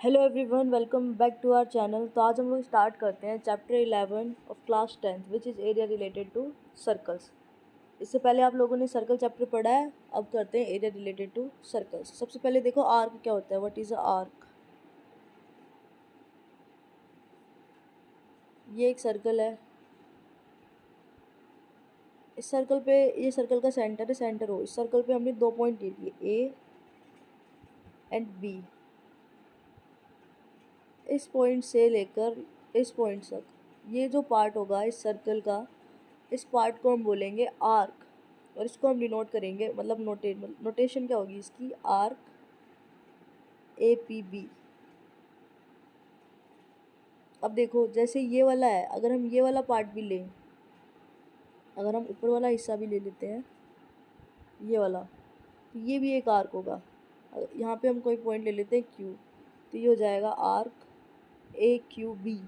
Hello everyone, welcome back to our channel. तो आज हम लोग स्टार्ट करते हैं chapter 11 of class 10th which is area related to circles. इससे पहले आप लोगों ने सर्कल चैप्टर पढ़ा है, अब करते हैं एरिया रिलेटेड टू सर्कल्स। सबसे पहले देखो आर्क क्या होता है, व्हाट इज़ अ आर्क। ये एक सर्कल है। इस सर्कल पे, ये सर्कल का सेंटर है, सेंटर हो। इस सर्कल पे हमने 2 पॉइंट ले लिए, ए एंड बी। इस पॉइंट से लेकर इस पॉइंट तक ये जो पार्ट होगा इस सर्कल का, इस पार्ट को हम बोलेंगे आर्क। और इसको हम डिनोट करेंगे, मतलब नोटेशन क्या होगी इसकी, आर्क ए पी बी। अब देखो जैसे ये वाला है, अगर हम ये वाला पार्ट भी लें, अगर हम ऊपर वाला हिस्सा भी ले लेते हैं ये वाला, तो ये भी एक आर्क होगा। यहाँ पे हम कोई पॉइंट ले लेते हैं क्यू, तो ये हो जाएगा आर्क ए क्यू बी।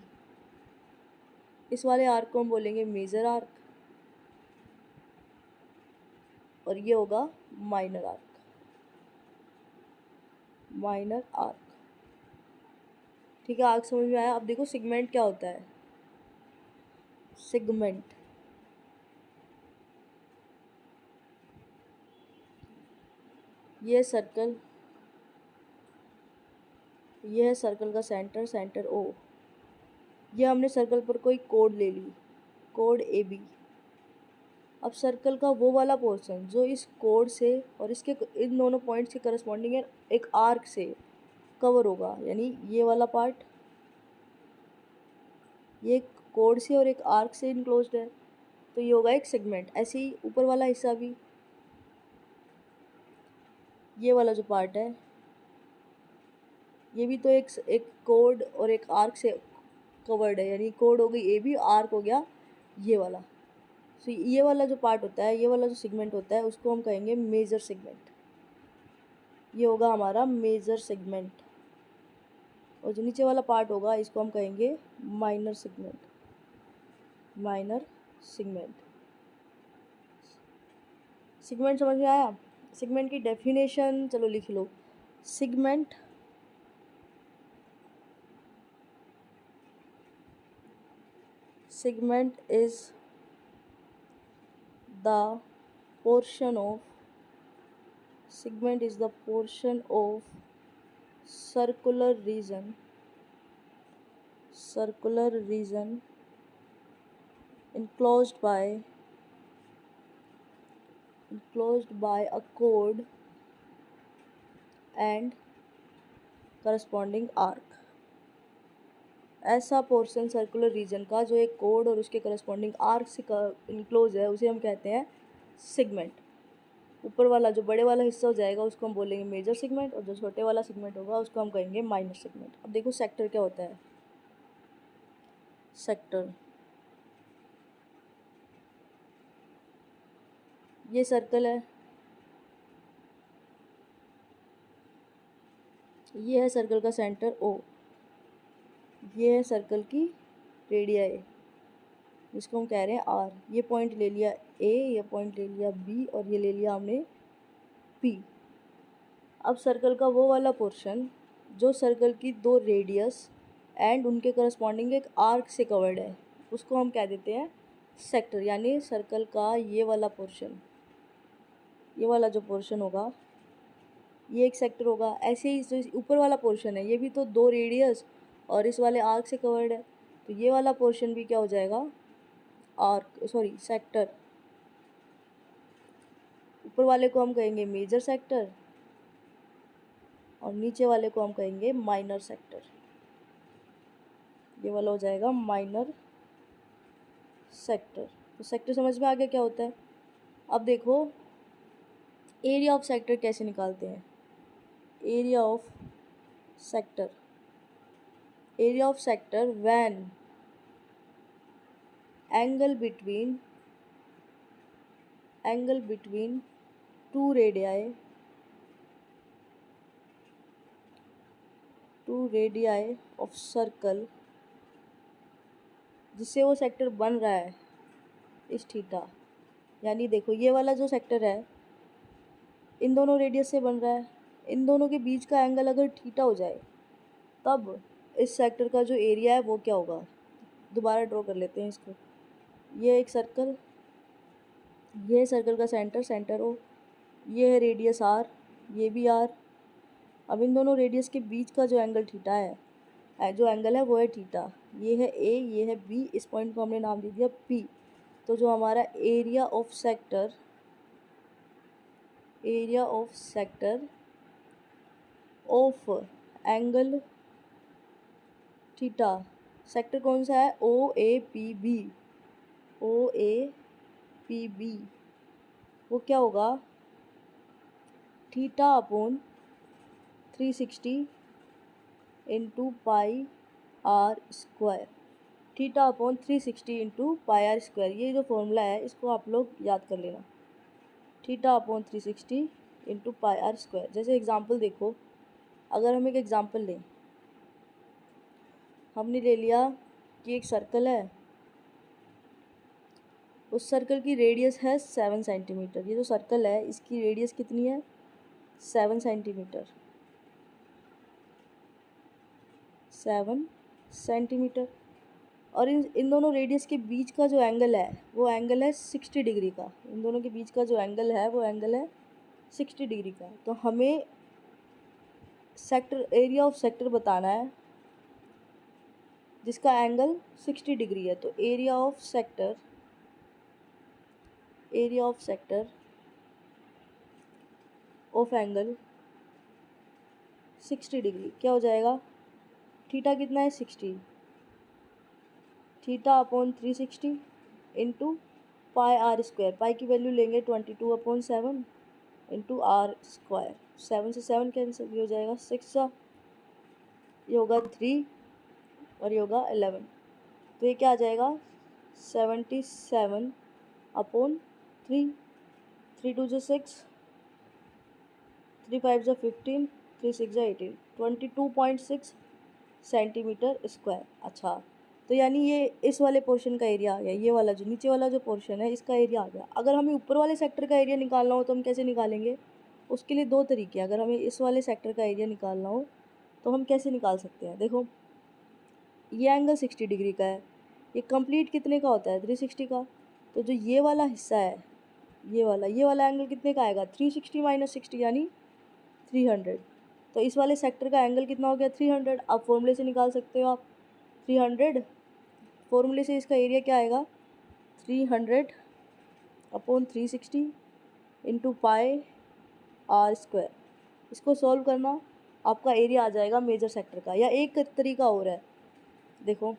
इस वाले आर्क को हम बोलेंगे मेजर आर्क, और ये होगा माइनर आर्क। माइनर आर्क, ठीक है। आर्क समझ में आया। अब देखो सेगमेंट क्या होता है। सेगमेंट, ये सर्कल, ये है सर्कल का सेंटर, सेंटर ओ। ये हमने सर्कल पर कोई कोड ले ली, कोड ए बी। अब सर्कल का वो वाला पोर्शन जो इस कोड से और इसके इन दोनों पॉइंट्स के करस्पॉन्डिंग है, एक आर्क से कवर होगा। यानी ये वाला पार्ट, ये एक कोड से और एक आर्क से इनक्लोज्ड है, तो ये होगा एक सेगमेंट। ऐसे ही ऊपर वाला हिस्सा भी, ये वाला जो पार्ट है, ये भी तो एक कोड और एक आर्क से कवर्ड है। यानी कोड हो गई ए बी, आर्क हो गया ये वाला। तो ये वाला जो पार्ट होता है, ये वाला जो सेगमेंट होता है, उसको हम कहेंगे मेजर सेगमेंट। ये होगा हमारा मेजर सेगमेंट। और जो नीचे वाला पार्ट होगा इसको हम कहेंगे minor segment. Minor segment. Segment समझ में आया। सेगमेंट की डेफिनेशन चलो लिख लो। Segment segment is the portion of segment is the portion of circular region enclosed by a chord and corresponding arc। ऐसा पोर्शन सर्कुलर रीजन का जो एक कोड और उसके करस्पॉन्डिंग आर्क से इनक्लोज है, उसे हम कहते हैं सेगमेंट। ऊपर वाला जो बड़े वाला हिस्सा हो जाएगा उसको हम बोलेंगे मेजर सेगमेंट, और जो छोटे वाला सेगमेंट होगा उसको हम कहेंगे माइनर सेगमेंट। अब देखो सेक्टर क्या होता है। सेक्टर, ये सर्कल है, ये है सर्कल का सेंटर ओ, ये है सर्कल की रेडियाई जिसको हम कह रहे हैं आर। ये पॉइंट ले लिया ए, ये पॉइंट ले लिया बी, और ये ले लिया हमने पी। अब सर्कल का वो वाला पोर्शन जो सर्कल की 2 रेडियस एंड उनके करस्पॉन्डिंग एक आर्क से कवर्ड है, उसको हम कह देते हैं सेक्टर। यानी सर्कल का ये वाला पोर्शन, ये वाला जो पोर्शन होगा ये एक सेक्टर होगा। ऐसे ही जो ऊपर वाला पोर्शन है, ये भी तो 2 रेडियस और इस वाले आर्क से कवर्ड है, तो ये वाला पोर्शन भी क्या हो जाएगा, आर्क, सॉरी सेक्टर। ऊपर वाले को हम कहेंगे मेजर सेक्टर और नीचे वाले को हम कहेंगे माइनर सेक्टर। ये वाला हो जाएगा माइनर सेक्टर। तो सेक्टर समझ में आ गया क्या होता है। अब देखो एरिया ऑफ सेक्टर कैसे निकालते हैं। Area of sector, area of sector when angle between 2 radii of circle, जिससे वो सेक्टर बन रहा है इस थीटा। यानी देखो ये वाला जो सेक्टर है इन दोनों रेडियस से बन रहा है, इन दोनों के बीच का एंगल अगर थीटा हो जाए तब इस सेक्टर का जो एरिया है वो क्या होगा। दोबारा ड्रॉ कर लेते हैं इसको। ये एक सर्कल, ये है सर्कल का सेंटर ओ, ये है रेडियस आर, ये भी आर। अब इन दोनों रेडियस के बीच का जो एंगल थीटा है, जो एंगल है वो है थीटा। ये है ए, ये है बी, इस पॉइंट को हमने नाम दे दिया पी। तो जो हमारा area of sector of angle theta, sector कौन सा है, O A P B, O A P B, वो क्या होगा, theta upon 360 into pi are square. Theta upon 360 into pi are square, ये जो फॉर्मूला है इसको आप लोग याद कर लेना। Theta upon 360 into pi are square. जैसे एग्जांपल देखो, अगर हम एक एग्जांपल लें, हमने ले लिया कि एक सर्कल है, उस सर्कल की रेडियस है 7 सेंटीमीटर। ये जो सर्कल है इसकी रेडियस कितनी है, 7 सेंटीमीटर, 7 सेंटीमीटर। और इन दोनों रेडियस के बीच का जो एंगल है वो एंगल है 60 डिग्री का। इन दोनों के बीच का जो एंगल है वो एंगल है 60 डिग्री का। तो हमें सेक्टर, एरिया ऑफ सेक्टर बताना है जिसका एंगल 60 डिग्री है। तो area of sector of angle 60 degree क्या हो जाएगा, थीटा कितना है 60, theta upon 360 into pi are square. Pi की वैल्यू लेंगे 22/7 इंटू आर स्क्वायर। 7 से 7 कैंसिल, ये हो जाएगा 6, ये होगा 3 और ये होगा 11। तो ये क्या आ जाएगा 77/3, 3 2 6, 3 5 15, 3 6 18, 22.6 सेंटीमीटर स्क्वायर। अच्छा, तो यानी ये इस वाले पोर्शन का एरिया आ गया, ये वाला जो नीचे वाला जो पोर्शन है इसका एरिया आ गया। अगर हमें ऊपर वाले सेक्टर का एरिया निकालना हो तो हम कैसे निकालेंगे, उसके लिए दो तरीके। अगर हमें इस वाले सेक्टर का एरिया निकालना हो तो हम कैसे निकाल सकते हैं। देखो, ये एंगल 60 डिग्री का है, ये कंप्लीट कितने का होता है 360 का। तो जो ये वाला हिस्सा है, ये वाला एंगल कितने का आएगा, 360 माइनस 60 यानी 300। तो इस वाले सेक्टर का एंगल कितना हो गया 300। अब फॉर्मूले से निकाल सकते हो आप 300, फॉर्मूले से इसका एरिया क्या आएगा 300 upon 360 into pi are square. इसको सॉल्व करना, आपका एरिया आ जाएगा मेजर सेक्टर का। या एक तरीका और है, देखो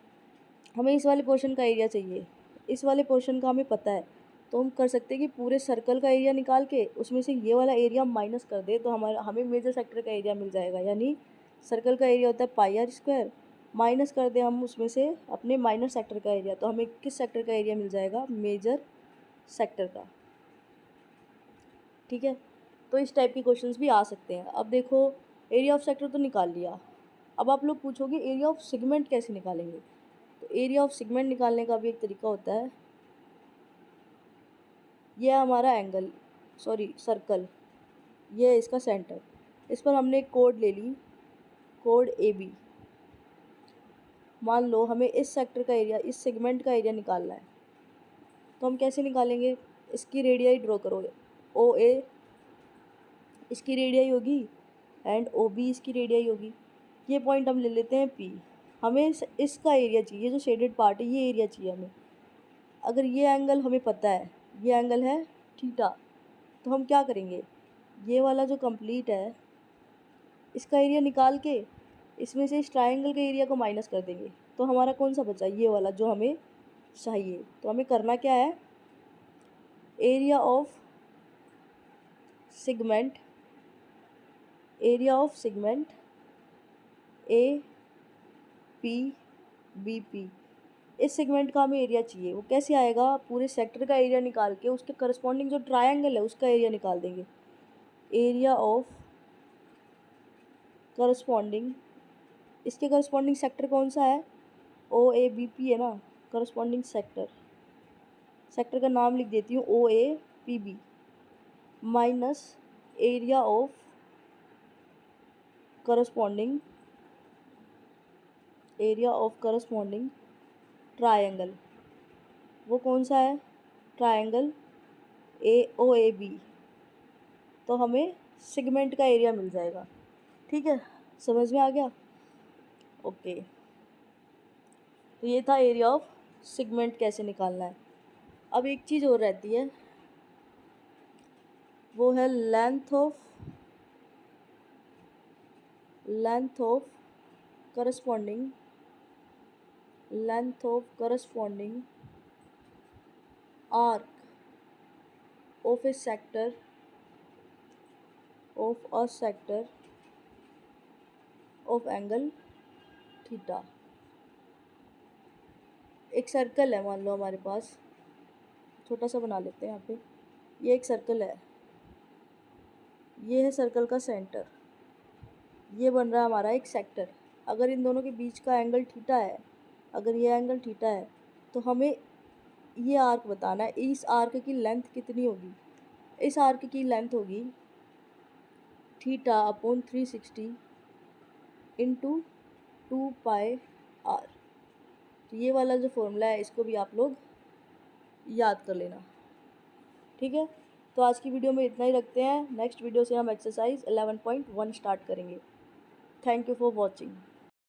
हमें इस वाले पोर्शन का एरिया चाहिए, इस वाले पोर्शन का हमें पता है, तो हम कर सकते हैं कि पूरे सर्कल का एरिया निकाल के उसमें से ये वाला एरिया माइनस कर दे, तो हमें मेजर सेक्टर का एरिया मिल जाएगा। यानी सर्कल का एरिया होता है पाई आर स्क्वायर, माइनस कर दे हम उसमें से अपने माइनर सेक्टर का एरिया, तो हमें किस सेक्टर का एरिया मिल जाएगा, मेजर सेक्टर का। ठीक है, तो इस टाइप के क्वेश्चंस भी आ सकते हैं। अब देखो, एरिया ऑफ सेक्टर तो निकाल लिया, अब आप लोग पूछोगे एरिया ऑफ सेगमेंट कैसे निकालेंगे। तो एरिया ऑफ सेगमेंट निकालने का भी एक तरीका होता है। यह हमारा एंगल, सर्कल, ये है इसका सेंटर, इस पर हमने एक कोड ले ली, कोड ए बी। मान लो हमें इस सेक्टर का एरिया, इस सेगमेंट का एरिया निकालना है, तो हम कैसे निकालेंगे, इसकी रेडियाई ड्रॉ करो। ओ ए इसकी रेडियाई होगी एंड ओ बी इसकी रेडियाई होगी। ये पॉइंट हम ले लेते हैं पी। हमें इसका एरिया चाहिए, जो शेडेड पार्ट है ये एरिया चाहिए हमें। अगर ये एंगल हमें पता है, ये एंगल है थीटा, तो हम क्या करेंगे, ये वाला जो कंप्लीट है इसका एरिया निकाल के इसमें से इस ट्रायंगल के एरिया को माइनस कर देंगे, तो हमारा कौन सा बचा, ये वाला जो हमें चाहिए। तो हमें करना क्या है, area of segment A P B P, इस सेगमेंट का हमें एरिया चाहिए। वो कैसे आएगा, पूरे सेक्टर का एरिया निकाल के उसके करस्पॉन्डिंग जो ट्रायंगल है उसका एरिया निकाल देंगे। एरिया ऑफ करस्पॉन्डिंग, इसके करस्पॉन्डिंग सेक्टर कौन सा है, ओ ए बी पी है ना, करस्पॉन्डिंग सेक्टर का नाम लिख देती हूँ O A P B, minus area of corresponding area of corresponding triangle, वो कौन सा है? Triangle AOAB। तो हमें सेगमेंट का एरिया मिल जाएगा। ठीक है, समझ में आ गया? ओके, तो ये था एरिया ऑफ सेगमेंट कैसे निकालना है। अब एक चीज़ और रहती है, वो है length of corresponding arc of a sector of angle theta. एक सर्कल है, मान लो हमारे पास, छोटा सा बना लेते हैं यहाँ पे। ये एक सर्कल है, ये है सर्कल का सेंटर, ये बन रहा है हमारा एक सेक्टर। अगर इन दोनों के बीच का एंगल थीटा है, अगर ये एंगल थीटा है, तो हमें ये आर्क बताना है, इस आर्क की लेंथ कितनी होगी। इस आर्क की लेंथ होगी थीटा अपॉन 360 इंटू 2πr। तो ये वाला जो फॉर्मूला है, इसको भी आप लोग याद कर लेना। ठीक है, तो आज की वीडियो में इतना ही रखते हैं। नेक्स्ट वीडियो से हम एक्सरसाइज 11.1 स्टार्ट करेंगे। Thank you for watching.